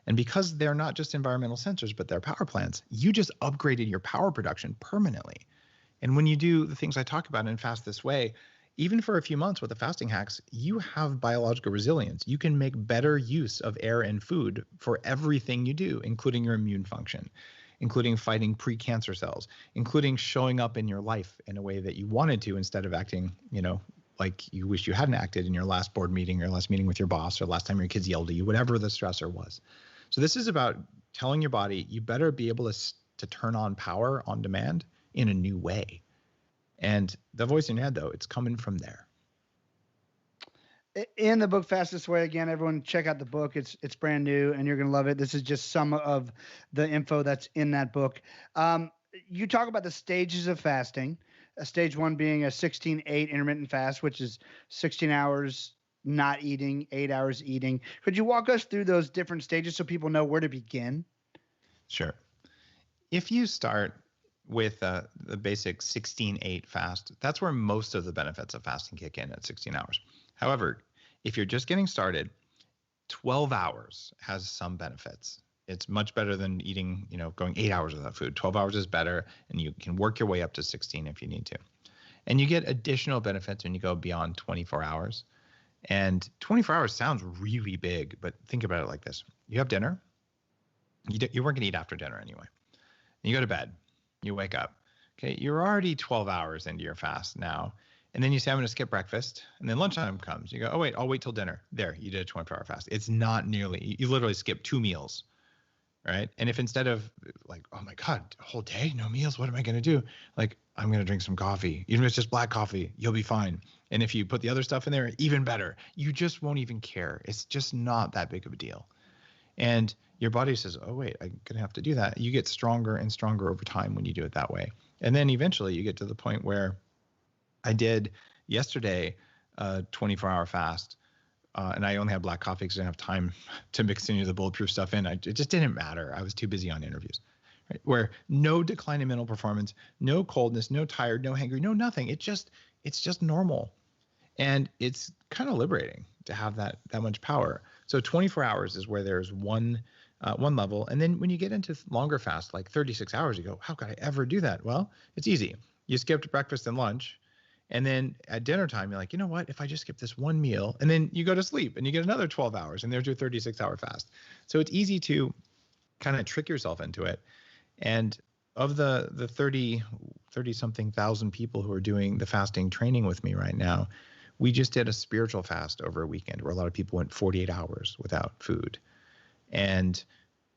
And because they're not just environmental sensors, but they're power plants, you just upgraded your power production permanently. And when you do the things I talk about and fast this way, even for a few months with the fasting hacks, you have biological resilience. You can make better use of air and food for everything you do, including your immune function, including fighting pre-cancer cells, including showing up in your life in a way that you wanted to instead of acting, like you wish you hadn't acted in your last board meeting or last meeting with your boss or last time your kids yelled at you, whatever the stressor was. So this is about telling your body, you better be able to turn on power on demand in a new way. And the voice in your head, though, it's coming from there. In the book Fast This Way, again, everyone check out the book. It's brand new and you're gonna love it. This is just some of the info that's in that book. You talk about the stages of fasting. Stage one being a 16-8 intermittent fast, which is 16 hours not eating, 8 hours eating. Could you walk us through those different stages so people know where to begin? Sure. If you start with the basic 16-8 fast, that's where most of the benefits of fasting kick in at 16 hours. However, if you're just getting started, 12 hours has some benefits. It's much better than eating, going 8 hours without food. 12 hours is better, and you can work your way up to 16 if you need to. And you get additional benefits when you go beyond 24 hours. And 24 hours sounds really big, but think about it like this. You have dinner. You weren't going to eat after dinner anyway. You go to bed. You wake up. Okay, you're already 12 hours into your fast now. And then you say, I'm going to skip breakfast. And then lunchtime comes. You go, oh, wait, I'll wait till dinner. There, you did a 24-hour fast. It's not nearly, you literally skip 2 meals, right? And if instead of like, oh my God, a whole day, no meals, what am I going to do? Like, I'm going to drink some coffee. Even if it's just black coffee, you'll be fine. And if you put the other stuff in there, even better. You just won't even care. It's just not that big of a deal. And your body says, oh, wait, I'm going to have to do that. You get stronger and stronger over time when you do it that way. And then eventually you get to the point where I did yesterday a 24-hour fast, and I only had black coffee because I didn't have time to mix any of the bulletproof stuff in. It just didn't matter. I was too busy on interviews. Right? Where no decline in mental performance, no coldness, no tired, no hangry, no nothing. It's just normal. And it's kind of liberating to have that much power. So 24 hours is where there's one level. And then when you get into longer fast, like 36 hours, you go, how could I ever do that? Well, it's easy. You skipped breakfast and lunch. And then at dinner time, you're like, you know what? If I just skip this one meal, and then you go to sleep and you get another 12 hours and there's your 36-hour fast. So it's easy to kind of trick yourself into it. And of the 30 something thousand people who are doing the fasting training with me right now, we just did a spiritual fast over a weekend where a lot of people went 48 hours without food. And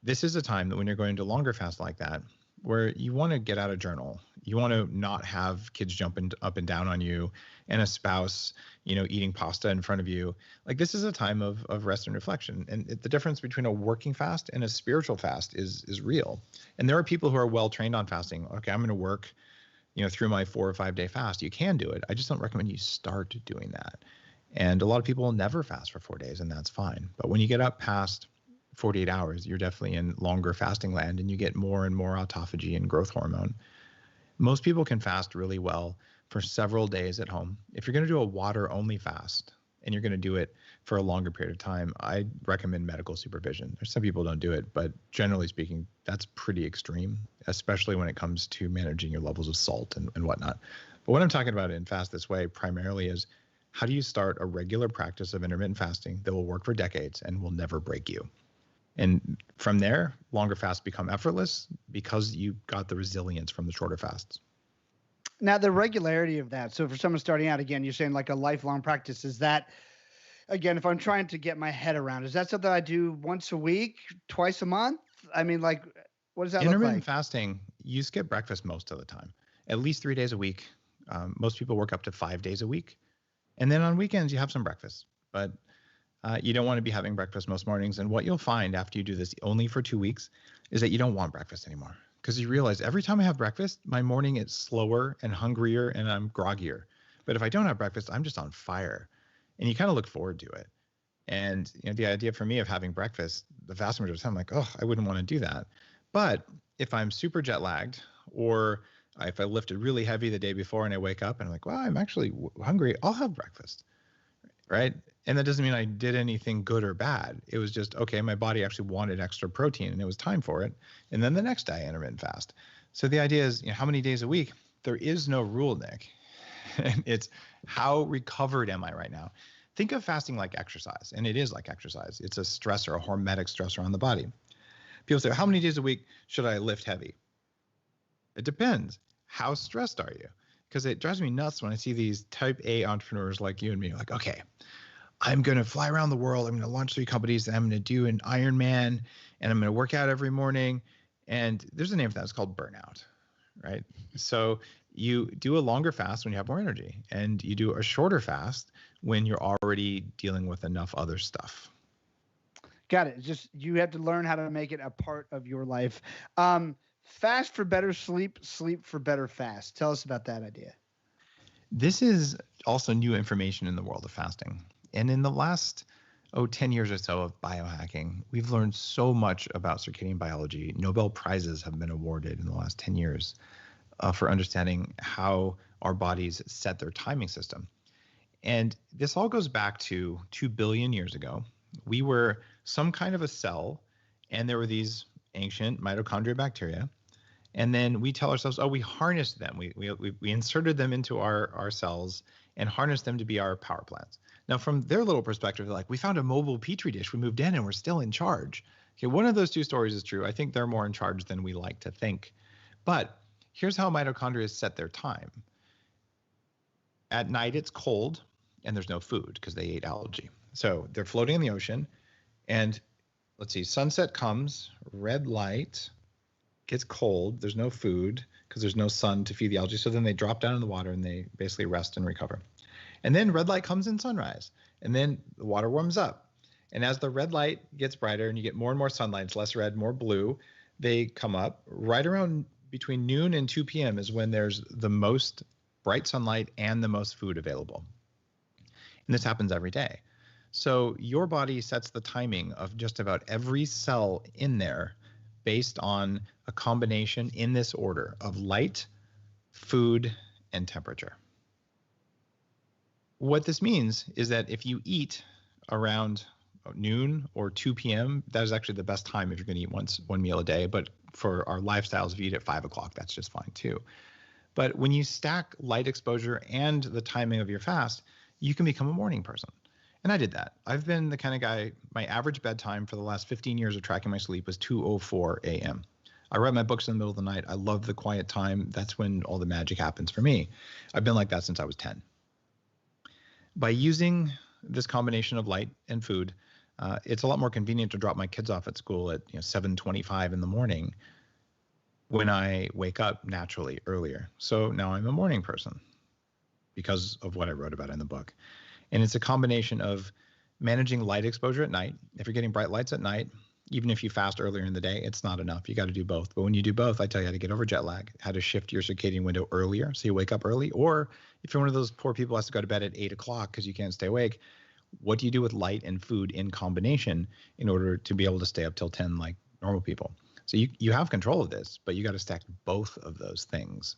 this is a time that when you're going to longer fast like that, where you want to get out a journal, you want to not have kids jumping up and down on you and a spouse, eating pasta in front of you. Like this is a time of rest and reflection. And the difference between a working fast and a spiritual fast is real. And there are people who are well trained on fasting. Okay, I'm going to work, through my 4 or 5 day fast. You can do it. I just don't recommend you start doing that. And a lot of people never fast for 4 days, and that's fine. But when you get up past 48 hours, you're definitely in longer fasting land, and you get more and more autophagy and growth hormone. Most people can fast really well for several days at home. If you're going to do a water only fast and you're going to do it for a longer period of time, I recommend medical supervision. There's some people don't do it, but generally speaking, that's pretty extreme, especially when it comes to managing your levels of salt and whatnot. But what I'm talking about in Fast This Way primarily is how do you start a regular practice of intermittent fasting that will work for decades and will never break you? And from there, longer fasts become effortless because you got the resilience from the shorter fasts. Now, the regularity of that. So for someone starting out, again, you're saying like a lifelong practice. Is that, again, if I'm trying to get my head around, is that something I do once a week, twice a month? I mean, like, what does that look like? Intermittent fasting, you skip breakfast most of the time, at least 3 days a week. Most people work up to 5 days a week. And then on weekends, you have some breakfast. But you don't want to be having breakfast most mornings. And what you'll find after you do this only for 2 weeks is that you don't want breakfast anymore. Because you realize every time I have breakfast, my morning is slower and hungrier and I'm groggier. But if I don't have breakfast, I'm just on fire. And you kind of look forward to it. And the idea for me of having breakfast, the vast majority of the time, I'm like, oh, I wouldn't want to do that. But if I'm super jet lagged, or if I lifted really heavy the day before and I wake up and I'm like, well, I'm actually hungry, I'll have breakfast. Right? And that doesn't mean I did anything good or bad. It was just, okay, my body actually wanted extra protein and it was time for it. And then the next day, intermittent fast. So the idea is, how many days a week? There is no rule, Nick. And it's how recovered am I right now? Think of fasting like exercise, and it is like exercise. It's a stressor, a hormetic stressor on the body. People say, how many days a week should I lift heavy? It depends. How stressed are you? Because it drives me nuts when I see these type A entrepreneurs like you and me, like, okay, I'm going to fly around the world. I'm going to launch 3 companies. And I'm going to do an Ironman, and I'm going to work out every morning. And there's a name for that. It's called burnout, right? So you do a longer fast when you have more energy, and you do a shorter fast when you're already dealing with enough other stuff. Got it. It's just you have to learn how to make it a part of your life. Fast for better sleep, sleep for better fast. Tell us about that idea. This is also new information in the world of fasting. And in the last 10 years or so of biohacking, we've learned so much about circadian biology. Nobel Prizes have been awarded in the last 10 years for understanding how our bodies set their timing system. And this all goes back to 2 billion years ago. We were some kind of a cell, and there were these ancient mitochondria bacteria. And then we tell ourselves, oh, we harnessed them. We inserted them into our cells and harnessed them to be our power plants. Now, from their little perspective, they're like, we found a mobile petri dish. We moved in and we're still in charge. Okay, one of those two stories is true. I think they're more in charge than we like to think. But here's how mitochondria set their time. At night, it's cold and there's no food because they ate algae. So they're floating in the ocean. And let's see, sunset comes, red light, gets cold, there's no food because there's no sun to feed the algae. So then they drop down in the water and they basically rest and recover. And then red light comes in sunrise, and then the water warms up. And as the red light gets brighter and you get more and more sunlight, it's less red, more blue, they come up. Right around between noon and 2 p.m. is when there's the most bright sunlight and the most food available. And this happens every day. So your body sets the timing of just about every cell in there based on a combination in this order of light, food, and temperature. What this means is that if you eat around noon or 2 p.m., that is actually the best time if you're going to eat one meal a day. But for our lifestyles, if you eat at 5 o'clock, that's just fine too. But when you stack light exposure and the timing of your fast, you can become a morning person. And I did that. I've been the kind of guy, my average bedtime for the last 15 years of tracking my sleep was 2:04 a.m. I write my books in the middle of the night. I love the quiet time. That's when all the magic happens for me. I've been like that since I was 10. By using this combination of light and food, it's a lot more convenient to drop my kids off at school at 7:25 in the morning when I wake up naturally earlier. So now I'm a morning person because of what I wrote about in the book. And it's a combination of managing light exposure at night. If you're getting bright lights at night, even if you fast earlier in the day, it's not enough. You got to do both. But when you do both, I tell you how to get over jet lag, how to shift your circadian window earlier so you wake up early. Or if you're one of those poor people who has to go to bed at 8 o'clock because you can't stay awake, what do you do with light and food in combination in order to be able to stay up till 10 like normal people? So you have control of this, but you got to stack both of those things.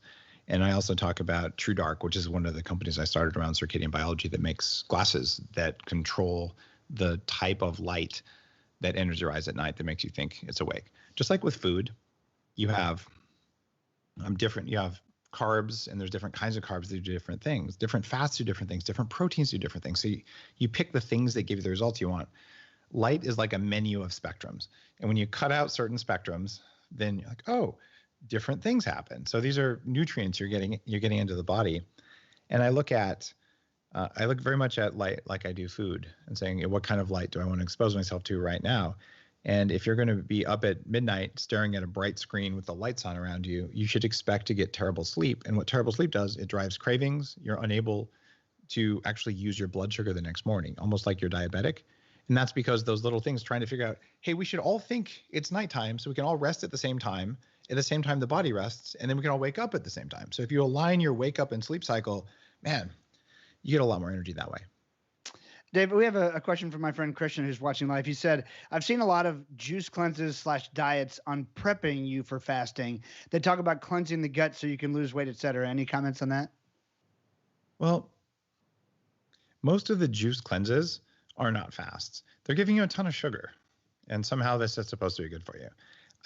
And I also talk about True Dark, which is one of the companies I started around circadian biology that makes glasses that control the type of light that enters your eyes at night that makes you think it's awake. Just like with food, you have different. You have carbs, and there's different kinds of carbs that do different things. Different fats do different things. Different proteins do different things. So you pick the things that give you the results you want. Light is like a menu of spectrums, and when you cut out certain spectrums, then you're like, oh, different things happen. So these are nutrients you're getting into the body. And I look very much at light like I do food and saying, what kind of light do I want to expose myself to right now? And if you're going to be up at midnight staring at a bright screen with the lights on around you, you should expect to get terrible sleep. And what terrible sleep does, it drives cravings. You're unable to actually use your blood sugar the next morning, almost like you're diabetic. And that's because those little things trying to figure out, hey, we should all think it's nighttime so we can all rest at the same time. At the same time, the body rests, and then we can all wake up at the same time. So if you align your wake up and sleep cycle, man, you get a lot more energy that way. David, we have a question from my friend Christian who's watching live. He said, I've seen a lot of juice cleanses / diets on prepping you for fasting. They talk about cleansing the gut so you can lose weight, et cetera. Any comments on that? Well, most of the juice cleanses are not fasts. They're giving you a ton of sugar, and somehow this is supposed to be good for you.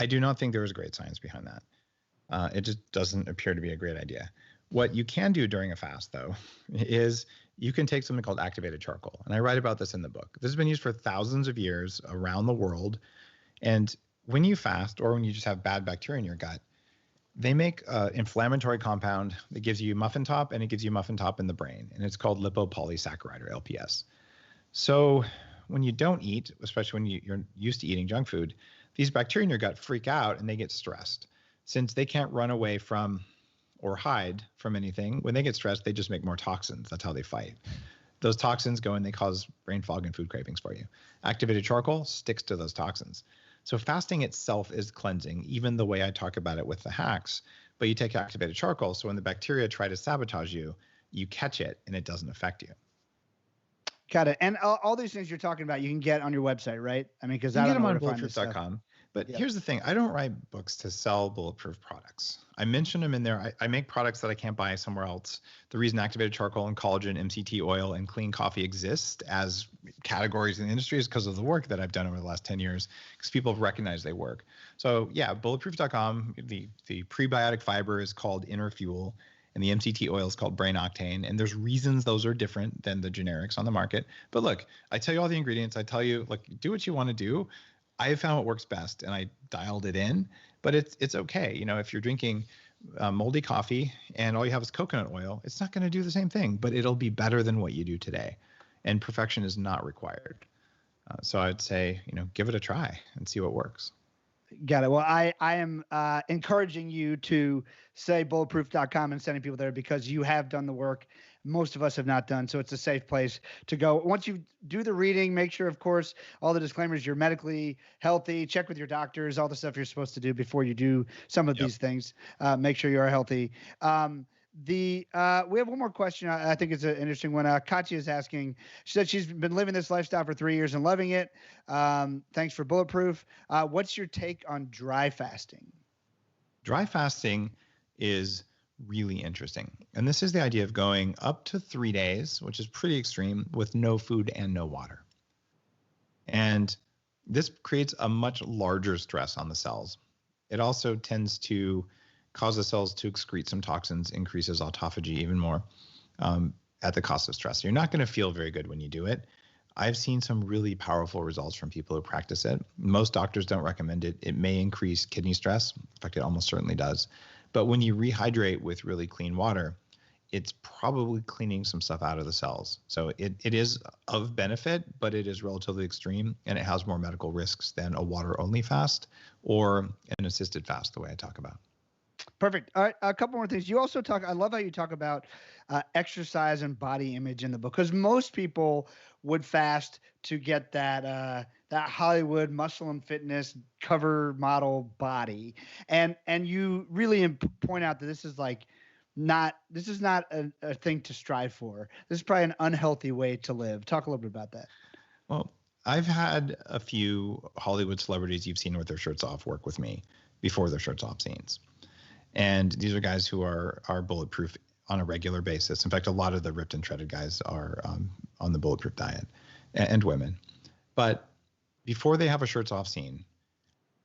I do not think there is great science behind that. It just doesn't appear to be a great idea. What you can do during a fast, though, is you can take something called activated charcoal. And I write about this in the book. This has been used for thousands of years around the world. And when you fast or when you just have bad bacteria in your gut, they make an inflammatory compound that gives you muffin top, and it gives you muffin top in the brain. And it's called lipopolysaccharide, or LPS. So when you don't eat, especially when you're used to eating junk food, these bacteria in your gut freak out and they get stressed. Since they can't run away from or hide from anything, when they get stressed, they just make more toxins. That's how they fight. Those toxins go and they cause brain fog and food cravings for you. Activated charcoal sticks to those toxins. So fasting itself is cleansing, even the way I talk about it with the hacks. But you take activated charcoal, so when the bacteria try to sabotage you, you catch it and it doesn't affect you. Got it. And all these things you're talking about, you can get on your website, right? I mean, because You I can don't get know them where on to find this stuff. bulletproof.com. But Yep. here's the thing. I don't write books to sell bulletproof products. I mention them in there. I make products that I can't buy somewhere else. The reason activated charcoal and collagen, MCT oil, and clean coffee exist as categories in the industry is because of the work that I've done over the last 10 years, because people have recognized they work. So yeah, bulletproof.com, the prebiotic fiber is called Inner Fuel, and the MCT oil is called Brain Octane. And there's reasons those are different than the generics on the market. But look, I tell you all the ingredients. I tell you, like, do what you want to do. I have found what works best, and I dialed it in. But it's okay. You know, if you're drinking moldy coffee and all you have is coconut oil, it's not going to do the same thing, but it'll be better than what you do today. And perfection is not required. So I'd say, you know, give it a try and see what works. Got it. Well, I am encouraging you to say bulletproof.com and sending people there, because you have done the work most of us have not done. So it's a safe place to go. Once you do the reading, make sure, of course, all the disclaimers, you're medically healthy, check with your doctors, all the stuff you're supposed to do before you do some of these things. Make sure you are healthy. We have one more question. I think it's an interesting one. Katya is asking. She said she's been living this lifestyle for 3 years and loving it. Thanks for Bulletproof. What's your take on dry fasting? Dry fasting is really interesting. And this is the idea of going up to 3 days, which is pretty extreme, with no food and no water. And this creates a much larger stress on the cells. It also tends to cause the cells to excrete some toxins, increases autophagy even more at the cost of stress. You're not going to feel very good when you do it. I've seen some really powerful results from people who practice it. Most doctors don't recommend it. It may increase kidney stress. In fact, it almost certainly does. But when you rehydrate with really clean water, it's probably cleaning some stuff out of the cells. So it is of benefit, but it is relatively extreme, and it has more medical risks than a water-only fast or an assisted fast, the way I talk about. Perfect. All right. A couple more things. You also talk, I love how you talk about exercise and body image in the book, because most people would fast to get that Hollywood muscle and fitness cover model body. And you really point out that this is not a thing to strive for. This is probably an unhealthy way to live. Talk a little bit about that. Well, I've had a few Hollywood celebrities you've seen with their shirts off work with me before their shirts off scenes. And these are guys who are bulletproof on a regular basis. In fact, a lot of the ripped and shredded guys are on the bulletproof diet, and women. But before they have a shirts off scene,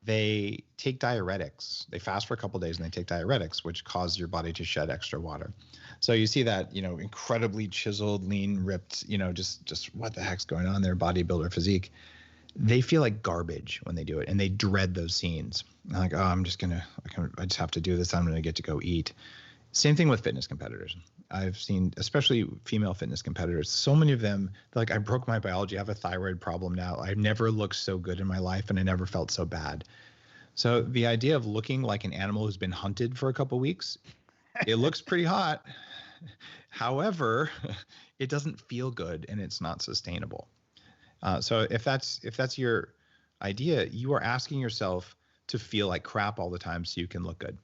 they take diuretics. They fast for a couple of days and they take diuretics, which cause your body to shed extra water. So you see that, incredibly chiseled, lean, ripped, just what the heck's going on there, bodybuilder physique. They feel like garbage when they do it, and they dread those scenes. They're like, oh, I just have to do this. I'm going to get to go eat. Same thing with fitness competitors. I've seen, especially female fitness competitors, so many of them, they're like, I broke my biology. I have a thyroid problem now. I've never looked so good in my life, and I never felt so bad. So the idea of looking like an animal who's been hunted for a couple of weeks, it looks pretty hot. However, it doesn't feel good, and it's not sustainable. So if that's your idea, you are asking yourself to feel like crap all the time so you can look good.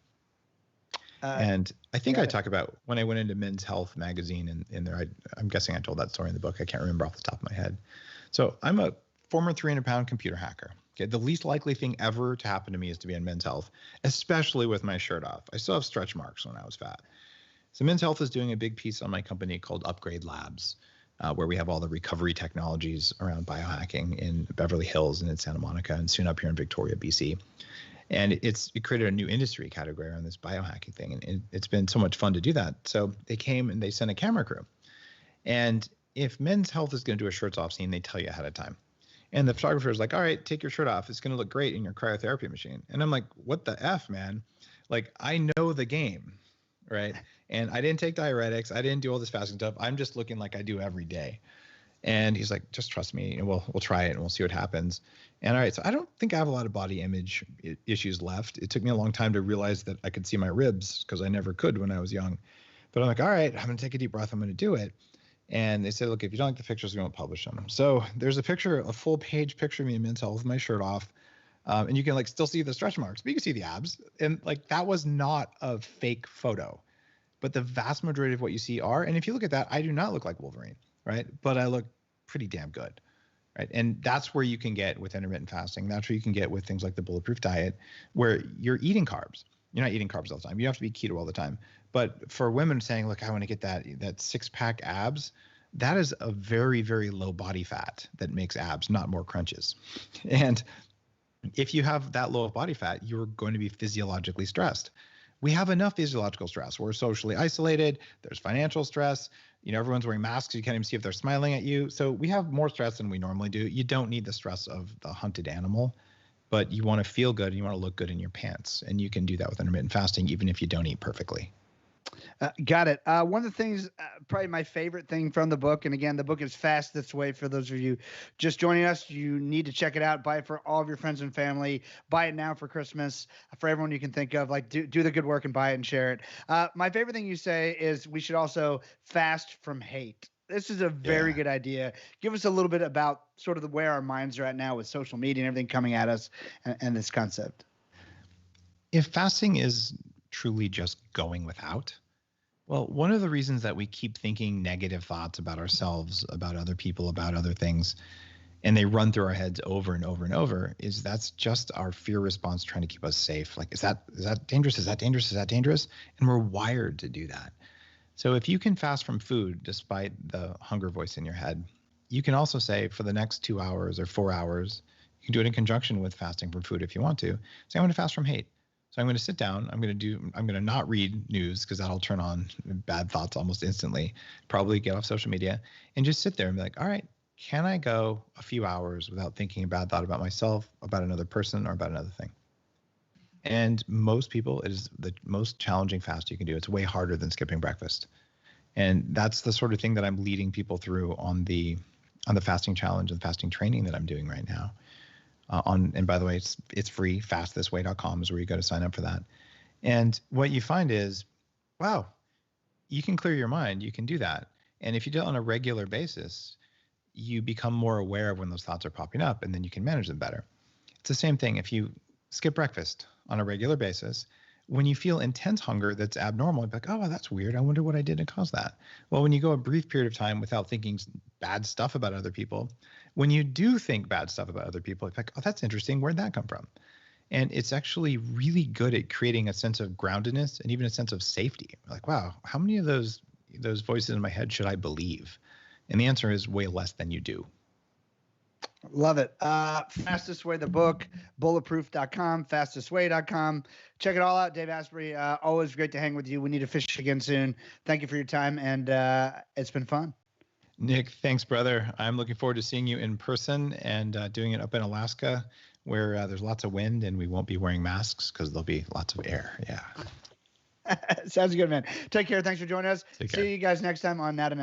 And I think I talk about when I went into Men's Health magazine, and in there, I'm guessing I told that story in the book. I can't remember off the top of my head. So I'm a former 300-pound computer hacker. Okay, the least likely thing ever to happen to me is to be in Men's Health, especially with my shirt off. I still have stretch marks when I was fat. So Men's Health is doing a big piece on my company called Upgrade Labs, where we have all the recovery technologies around biohacking in Beverly Hills and in Santa Monica, and soon up here in Victoria, BC. And it created a new industry category around this biohacking thing. And it's been so much fun to do that. So they came and they sent a camera crew. And if Men's Health is going to do a shirts off scene, they tell you ahead of time. And the photographer is like, all right, take your shirt off. It's going to look great in your cryotherapy machine. And I'm like, what the F, man? Like, I know the game, right? And I didn't take diuretics. I didn't do all this fasting stuff. I'm just looking like I do every day. And he's like, just trust me, and we'll try it and we'll see what happens. And all right, so I don't think I have a lot of body image issues left. It took me a long time to realize that I could see my ribs because I never could when I was young. But I'm like, all right, I'm going to take a deep breath. I'm going to do it. And they said, look, if you don't like the pictures, we won't publish them. So there's a picture, a full page picture of me in men's health with my shirt off. And you can like still see the stretch marks, but you can see the abs. And like that was not a fake photo, but the vast majority of what you see are. And if you look at that, I do not look like Wolverine, right? But I look pretty damn good, right? And that's where you can get with intermittent fasting. That's where you can get with things like the bulletproof diet, where you're eating carbs. You're not eating carbs all the time. You have to be keto all the time. But for women saying, look, I want to get that six-pack abs, that is a very, very low body fat that makes abs, not more crunches. And if you have that low of body fat, you're going to be physiologically stressed. We have enough physiological stress. We're socially isolated. There's financial stress. Everyone's wearing masks. You can't even see if they're smiling at you. So we have more stress than we normally do. You don't need the stress of the hunted animal, but you want to feel good and you want to look good in your pants. And you can do that with intermittent fasting, even if you don't eat perfectly. Got it. One of the things, probably my favorite thing from the book, and again, the book is Fast This Way. For those of you just joining us, you need to check it out. Buy it for all of your friends and family. Buy it now for Christmas. For everyone you can think of, like do the good work and buy it and share it. My favorite thing you say is we should also fast from hate. This is a very good idea. Give us a little bit about sort of where our minds are at now with social media and everything coming at us and this concept. If fasting is truly just going without, well, one of the reasons that we keep thinking negative thoughts about ourselves, about other people, about other things, and they run through our heads over and over and over, is that's just our fear response trying to keep us safe. Like, is that dangerous? Is that dangerous? Is that dangerous? And we're wired to do that. So if you can fast from food despite the hunger voice in your head, you can also say for the next 2 hours or 4 hours, you can do it in conjunction with fasting from food if you want to. Say, I'm going to fast from hate. So I'm going to sit down. I'm going to not read news because that'll turn on bad thoughts almost instantly. Probably get off social media and just sit there and be like, all right, can I go a few hours without thinking a bad thought about myself, about another person, or about another thing? And most people, it is the most challenging fast you can do. It's way harder than skipping breakfast. And that's the sort of thing that I'm leading people through on the fasting challenge and fasting training that I'm doing right now. And by the way, it's free. fastthisway.com is where you go to sign up for that. And what you find is, wow, you can clear your mind. You can do that. And if you do it on a regular basis, you become more aware of when those thoughts are popping up, and then you can manage them better. It's the same thing if you skip breakfast on a regular basis. When you feel intense hunger that's abnormal, you're like, oh, well, that's weird. I wonder what I did to cause that. Well, when you go a brief period of time without thinking bad stuff about other people, when you do think bad stuff about other people, it's like, oh, that's interesting. Where'd that come from? And it's actually really good at creating a sense of groundedness and even a sense of safety. Like, wow, how many of those voices in my head should I believe? And the answer is way less than you do. Love it. Fastest Way, the book, bulletproof.com, fastestway.com. Check it all out. Dave Asprey, always great to hang with you. We need to fish again soon. Thank you for your time, and it's been fun. Nick, thanks, brother. I'm looking forward to seeing you in person and doing it up in Alaska where there's lots of wind and we won't be wearing masks because there'll be lots of air. Yeah. Sounds good, man. Take care. Thanks for joining us. Take care. See you guys next time on Nanton.